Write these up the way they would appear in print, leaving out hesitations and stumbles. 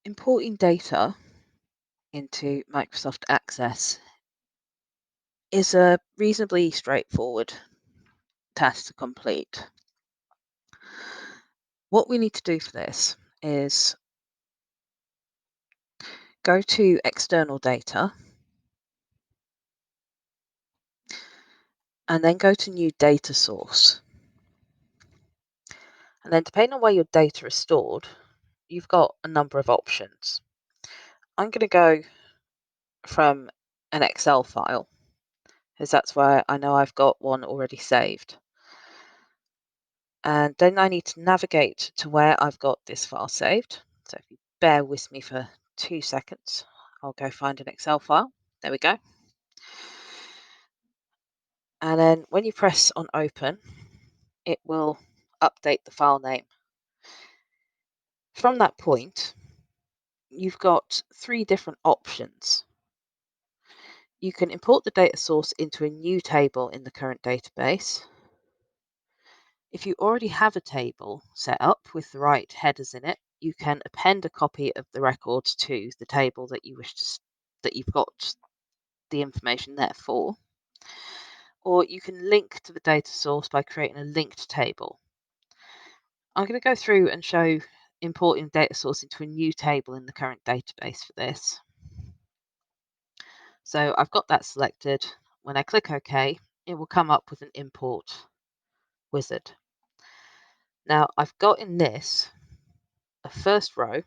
Importing data into Microsoft Access is a reasonably straightforward task to complete. What we need to do for this is go to External Data and then go to New Data Source. And then depending on where your data is stored, you've got a number of options. I'm going to go from an Excel file, because that's where I know I've got one already saved. And then I need to navigate to where I've got this file saved. So if you bear with me for 2 seconds, I'll go find an Excel file. There we go. And then when you press on open, it will update the file name. From that point, you've got 3 different options. You can import the data source into a new table in the current database. If you already have a table set up with the right headers in it, you can append a copy of the records to the table that you wish to that you've got the information there for. Or you can link to the data source by creating a linked table. I'm going to go through and show importing data source into a new table in the current database for this. So I've got that selected. When I click OK, it will come up with an import wizard. Now I've got in this a first row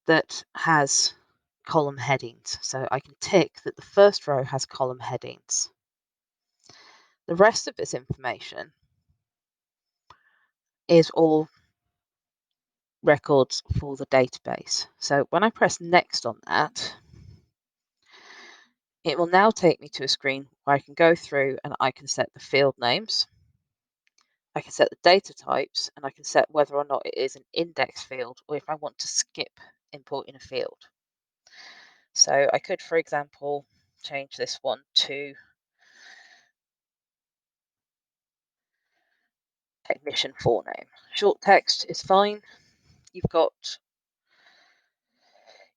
that has column headings. So I can tick that the first row has column headings. The rest of this information is all records for the database. So when I press next on that, it will now take me to a screen where I can go through and I can set the field names. I can set the data types and I can set whether or not it is an index field or if I want to skip importing a field. So I could, for example, change this one to technician forename. Short text is fine. You've got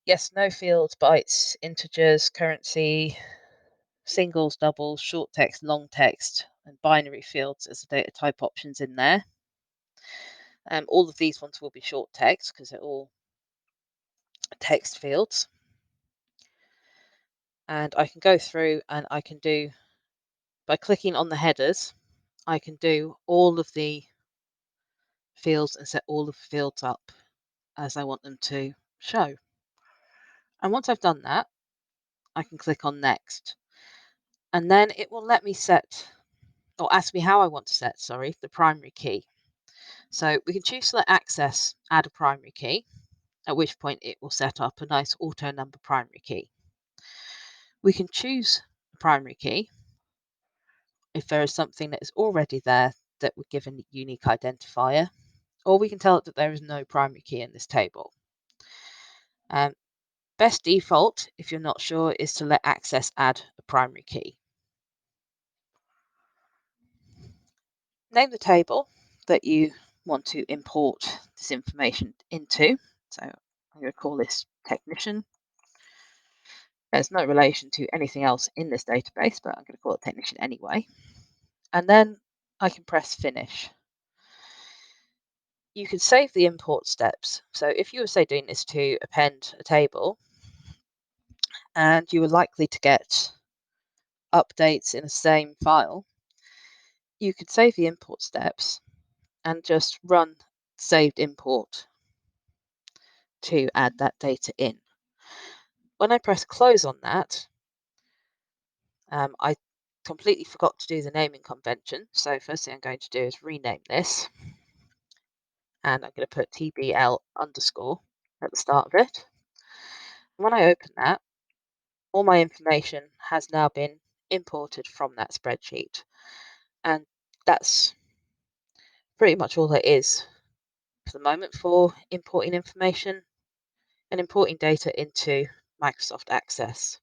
yes, no fields, bytes, integers, currency, singles, doubles, short text, long text, and binary fields as the data type options in there. All of these ones will be short text because they're all text fields. And I can go through and I can do, by clicking on the headers, I can do all of the fields and set all of the fields up as I want them to show. And once I've done that, I can click on next. And then it will let me set, or ask me how I want to set, the primary key. So we can choose to let Access add a primary key, at which point it will set up a nice auto number primary key. We can choose a primary key if there is something that is already there that would give a unique identifier, or we can tell it that there is no primary key in this table. Best default, if you're not sure, is to let Access add a primary key. Name the table that you want to import this information into. So I'm going to call this technician. There's no relation to anything else in this database, but I'm going to call it technician anyway. And then I can press finish. You can save the import steps. So if you were, say, doing this to append a table, and you were likely to get updates in the same file, you could save the import steps and just run saved import to add that data in. When I press close on that, I completely forgot to do the naming convention. So first thing I'm going to do is rename this. And I'm going to put TBL underscore at the start of it. When I open that, all my information has now been imported from that spreadsheet. And that's pretty much all there is for the moment for importing information and importing data into Microsoft Access.